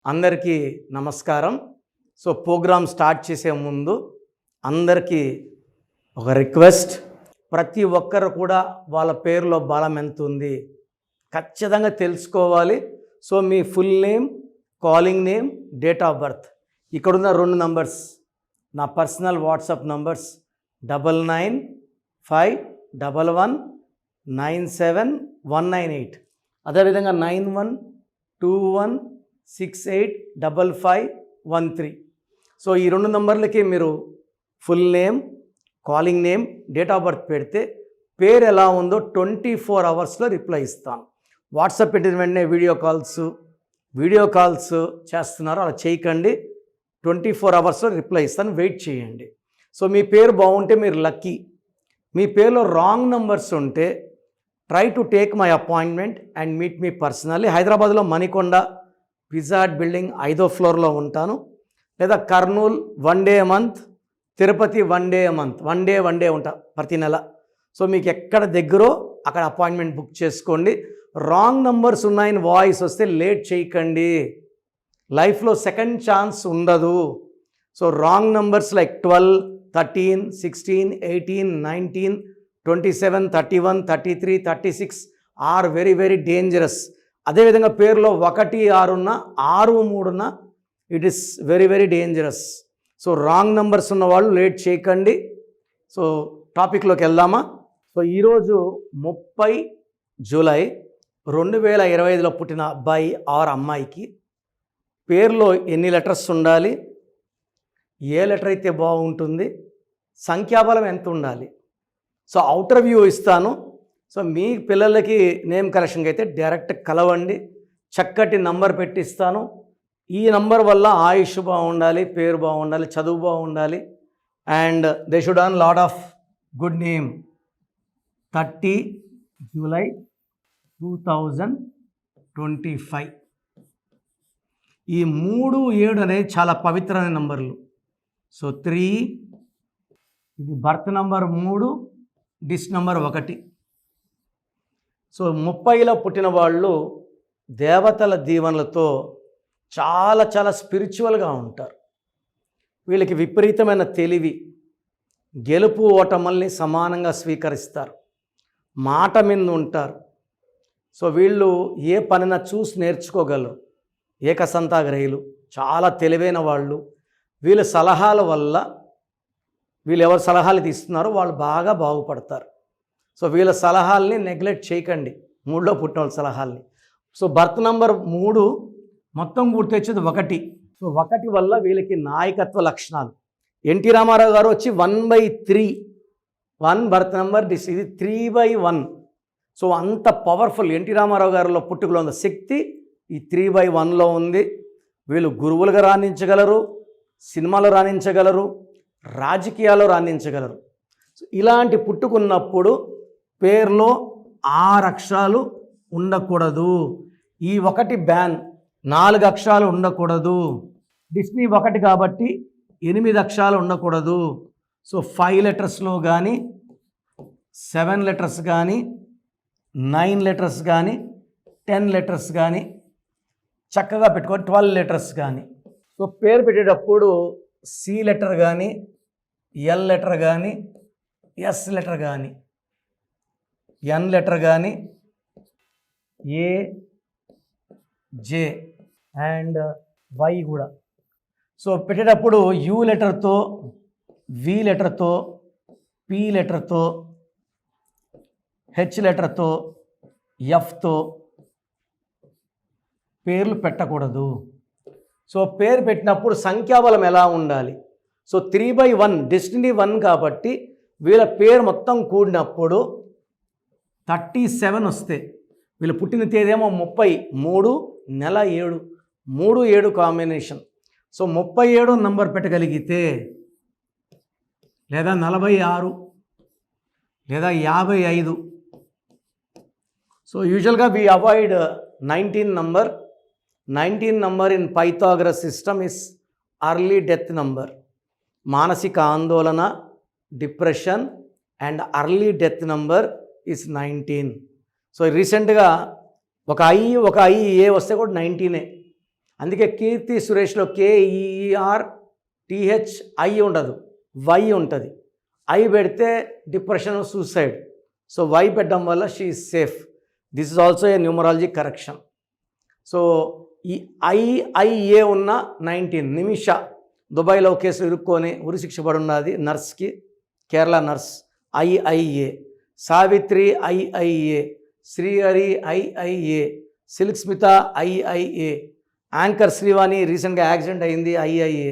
అందరికీ నమస్కారం. So programme start చేసే ముందు అందరికీ ఒక రిక్వెస్ట్, ప్రతి ఒక్కరు కూడా వాళ్ళ పేరులో బలం ఎంత ఉంది ఖచ్చితంగా తెలుసుకోవాలి. So me full name, calling name, date of birth, ఇక్కడున్న 2 నంబర్స్ నా పర్సనల్ వాట్సాప్ నంబర్స్ 9951197198, అదేవిధంగా 9121685513. సో ఈ 2 నంబర్లకి మీరు full name, calling name, date of birth పెడితే పేరు ఎలా ఉందో 24 అవర్స్లో రిప్లై ఇస్తాను. వాట్సాప్ పెట్టిన వెంటనే వీడియో కాల్స్ చేస్తున్నారు, అలా చేయకండి. 24 అవర్స్లో రిప్లై ఇస్తాను, వెయిట్ చేయండి. సో మీ పేరు బాగుంటే మీరు లక్కీ. మీ పేరులో రాంగ్ నంబర్స్ ఉంటే try to take my appointment and meet me personally. హైదరాబాద్లో మణికొండ పిజ్జా హట్ బిల్డింగ్ 5వ ఫ్లోర్లో ఉంటాను, లేదా Kurnool 1 day month, Tirupati 1 day month, one day ఉంటా ప్రతి నెల. సో మీకు ఎక్కడ దగ్గరో అక్కడ అపాయింట్మెంట్ బుక్ చేసుకోండి. రాంగ్ నంబర్స్ ఉన్నాయని వాయిస్ వస్తే లేట్ చేయకండి, లైఫ్లో సెకండ్ ఛాన్స్ ఉండదు. So wrong numbers like 12, 13, 16, 18, 19, 27, 31, 33, 36 are very very dangerous. అదేవిధంగా పేరులో 1, 6 ఉన్న, 6, 3 ఉన్న, it is very very dangerous. So wrong numbers ఉన్న వాళ్ళు లేట్ చేయకండి. సో టాపిక్లోకి వెళ్దామా? సో ఈరోజు 30 జూలై 2025లో పుట్టిన అబ్బాయి ఆర్ అమ్మాయికి పేరులో ఎన్ని లెటర్స్ ఉండాలి, ఏ లెటర్ అయితే బాగుంటుంది, సంఖ్యాబలం ఎంత ఉండాలి. సో అవుటర్ వ్యూ ఇస్తాను. సో మీ పిల్లలకి నేమ్ కరెక్షన్కి అయితే డైరెక్ట్ కలవండి, చక్కటి నంబర్ పెట్టిస్తాను. ఈ నంబర్ వల్ల ఆయుష్ బాగుండాలి, పేరు బాగుండాలి, చదువు బాగుండాలి, and they should earn lot of good name. 30 July 2025. ఈ 3, 7 అనేది చాలా పవిత్రమైన నంబర్లు. సో 3, ఇది బర్త్ నంబర్ 3, డిస్ నంబర్ 1. సో 30లో పుట్టిన వాళ్ళు దేవతల దీవెనలతో చాలా చాలా స్పిరిచువల్గా ఉంటారు. వీళ్ళకి విపరీతమైన తెలివి, గెలుపు ఓటముల్ని సమానంగా స్వీకరిస్తారు, మాట మీద ఉంటారు. సో వీళ్ళు ఏ పనినా చూసి నేర్చుకోగలరు, ఏకసంతాగ్రహీలు, చాలా తెలివైన వాళ్ళు. వీళ్ళ సలహాల వల్ల, వీళ్ళు ఎవరు సలహాలు తీస్తున్నారో వాళ్ళు బాగా బాగుపడతారు. సో వీళ్ళ సలహాల్ని నెగ్లెక్ట్ చేయకండి, 3లో పుట్టిన వాళ్ళ సలహాల్ని. సో బర్త్ నంబర్ 3 మొత్తం గుర్తొచ్చేది 1. సో 1 వల్ల వీళ్ళకి నాయకత్వ లక్షణాలు. ఎన్టీ రామారావు గారు వచ్చి 1/3, 1 బర్త్ నంబర్ డిస్, ఇది 3/1. సో అంత పవర్ఫుల్ ఎన్టీ రామారావు గారిలో పుట్టుకలో ఉన్న శక్తి ఈ 3/1లో ఉంది. వీళ్ళు గురువులుగా రాణించగలరు, సినిమాలో రాణించగలరు, రాజకీయాల్లో రాణించగలరు. సో ఇలాంటి పుట్టుకున్నప్పుడు పేరులో 6 అక్షరాలు ఉండకూడదు. ఈ 1 బ్యాన్, 4 అక్షరాలు ఉండకూడదు. డిస్నీ 1 కాబట్టి 8 అక్షరాలు ఉండకూడదు. సో 5 లెటర్స్లో కానీ, 7 లెటర్స్ కానీ, 9 లెటర్స్ కానీ, 10 లెటర్స్ కానీ చక్కగా పెట్టుకొని, 12 లెటర్స్ కానీ. సో పేరు పెట్టేటప్పుడు సి లెటర్ కానీ, ఎల్ లెటర్ కానీ, ఎస్ లెటర్ కానీ, ఎన్ లెటర్ కానీ, ఏ, జే అండ్ వై కూడా. సో పెట్టేటప్పుడు యూ లెటర్తో, వి లెటర్తో, పి లెటర్తో, హెచ్ లెటర్తో, ఎఫ్తో పేర్లు పెట్టకూడదు. సో పేరు పెట్టినప్పుడు సంఖ్యాబలం ఎలా ఉండాలి? సో 3/1, డెస్టినీ 1 కాబట్టి వీళ్ళ పేరు మొత్తం కూడినప్పుడు 37 వస్తే, వీళ్ళు పుట్టిన తేదేమో 30, 3 నెల 7, 3, 7 కాంబినేషన్. సో 37 నంబర్ పెట్టగలిగితే, లేదా 46, లేదా 55. సో యూజువల్గా we avoid 19 number. 19 number in Pythagoras system is early death number. మానసిక ఆందోళన, depression and early death number is 19. So రీసెంట్గా ఒక ఐ ఏ వస్తే కూడా 19. అందుకే కీర్తి సురేష్లో KEER THI ఉండదు, వై ఉంటుంది. ఐ పెడితే డిప్రెషన్, సూసైడ్. సో వై పెట్టడం వల్ల she is safe. This is also a numerology correction. So ఈ IIA ఉన్న 19 నిమిష దుబాయ్లో కేసులు ఇరుక్కొని ఉరిశిక్ష పడి ఉన్నది నర్స్కి, Kerala nurse. IIA. Savitri IIA. Srihari IIA. Silk Smitha IIA. Anchor Srivani రీసెంట్గా యాక్సిడెంట్ అయింది, IIA.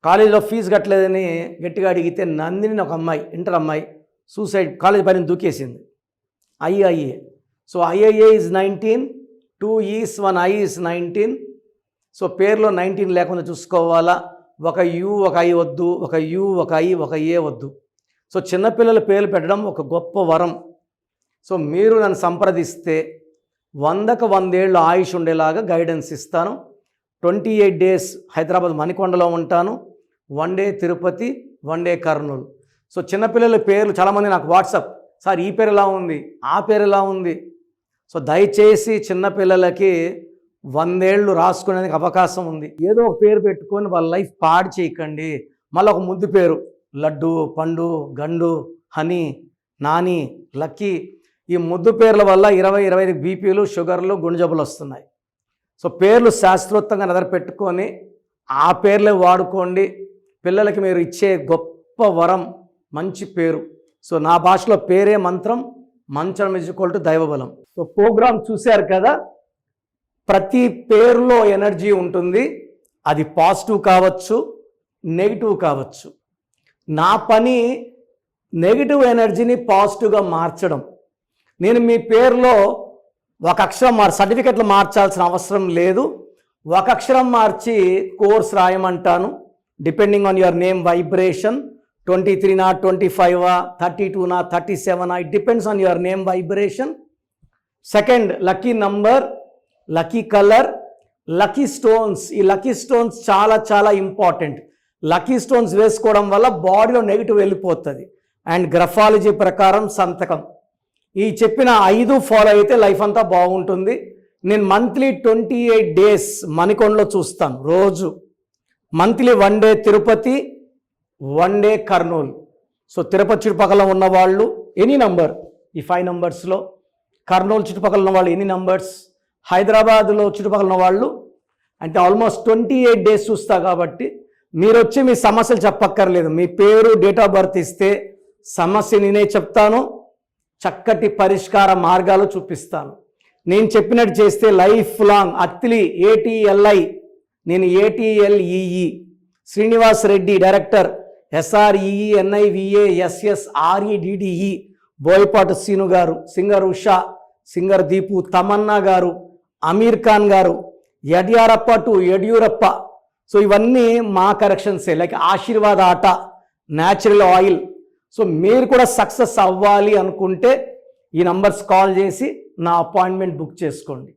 కాలేజీలో ఫీజు కట్టలేదని గట్టిగా అడిగితే నందిని ఒక అమ్మాయి, ఇంటర్ అమ్మాయి, సూసైడ్, కాలేజ్ పైన దూకేసింది, IIA. So IIA is 19, 2 E's 1 I is 19. So పేరులో 19 లేకుండా చూసుకోవాలా. ఒక U ఒక I వద్దు, ఒక U ఒక I ఒక A వద్దు. సో చిన్నపిల్లల పేర్లు పెట్టడం ఒక గొప్ప వరం. సో మీరు నన్ను సంప్రదిస్తే 100కు 100 ఏళ్ళు ఆయుష్ ఉండేలాగా గైడెన్స్ ఇస్తాను. 28 డేస్ హైదరాబాద్ మణికొండలో ఉంటాను. 1 day Tirupati, 1 day Kurnool. So చిన్నపిల్లల పేర్లు చాలామంది నాకు వాట్సాప్, సార్ ఈ పేరు ఎలా ఉంది, ఆ పేరు ఎలా ఉంది. సో దయచేసి చిన్నపిల్లలకి 100 ఏళ్ళు రాసుకునేందుకు అవకాశం ఉంది. ఏదో ఒక పేరు పెట్టుకొని వాళ్ళ లైఫ్ పాడు చేయకండి. మళ్ళీ ఒక ముద్దు పేరు, లడ్డు, పండు, గండు, హనీ, నాని, లక్కీ. ఈ ముద్దు పేర్ల వల్ల 20-25 బీపీలు, షుగర్లు, గుండె జబ్బులు వస్తున్నాయి. సో పేర్లు శాస్త్రోక్తంగా నిద్ర పెట్టుకొని ఆ పేర్లే వాడుకోండి. పిల్లలకి మీరు ఇచ్చే గొప్ప వరం మంచి పేరు. సో నా భాషలో పేరే మంత్రం, మంచం = దైవబలం. సో ప్రోగ్రామ్ చూశారు కదా, ప్రతి పేరులో ఎనర్జీ ఉంటుంది. అది పాజిటివ్ కావచ్చు, నెగిటివ్ కావచ్చు. నా పని నెగిటివ్ ఎనర్జీని పాజిటివ్గా మార్చడం. నేను మీ పేరులో ఒక అక్షరం సర్టిఫికెట్లు మార్చాల్సిన అవసరం లేదు. ఒక అక్షరం మార్చి కోర్స్ రాయమంటాను. Depending on your name vibration, 23 25 32 37, it depends on your name vibration. Second, lucky number, lucky colour, lucky stones. ఈ లక్కీ స్టోన్స్ చాలా చాలా ఇంపార్టెంట్. లక్కీ స్టోన్స్ వేసుకోవడం వల్ల బాడీలో నెగిటివ్ వెళ్ళిపోతుంది. అండ్ గ్రఫాలజీ ప్రకారం సంతకం. ఈ చెప్పిన 5 ఫాలో అయితే లైఫ్ అంతా బాగుంటుంది. నేను మంత్లీ 28 డేస్ మణికొండలో చూస్తాను రోజు. Monthly 1 day Tirupati, 1 day Kurnool. So Tirupati చుట్టుపక్కల ఉన్నవాళ్ళు ఎనీ నంబర్, ఈ 5 నంబర్స్లో, కర్నూలు చుట్టుపక్కల ఉన్నవాళ్ళు ఎనీ నంబర్స్, హైదరాబాద్లో చుట్టుపక్కల ఉన్నవాళ్ళు అంటే ఆల్మోస్ట్ 28 డేస్ చూస్తా. కాబట్టి మీరు వచ్చి మీ సమస్యలు చెప్పక్కర్లేదు. మీ పేరు, డేట్ ఆఫ్ బర్త్ ఇస్తే సమస్య నేనే చెప్తాను, చక్కటి పరిష్కార మార్గాలు చూపిస్తాను. నేను చెప్పినట్టు చేస్తే లైఫ్ లాంగ్. అత్తిలి ATLI, నేను ATLEE. Srinivas Reddy director, SREENIVASSREDDE. Boyapati Seenu గారు, సింగర్ ఉషా, సింగర్ దీపు, తమన్నా గారు, అమీర్ ఖాన్ గారు, యడ్యారప్ప టు యడ్యూరప్ప. సో ఇవన్నీ మా కరెక్షన్సే. లైక్ ఆశీర్వాద్ ఆట, న్యాచురల్ ఆయిల్. సో మీరు కూడా సక్సెస్ అవ్వాలి అనుకుంటే ఈ నంబర్స్ కాల్ చేసి నా అపాయింట్మెంట్ బుక్ చేసుకోండి.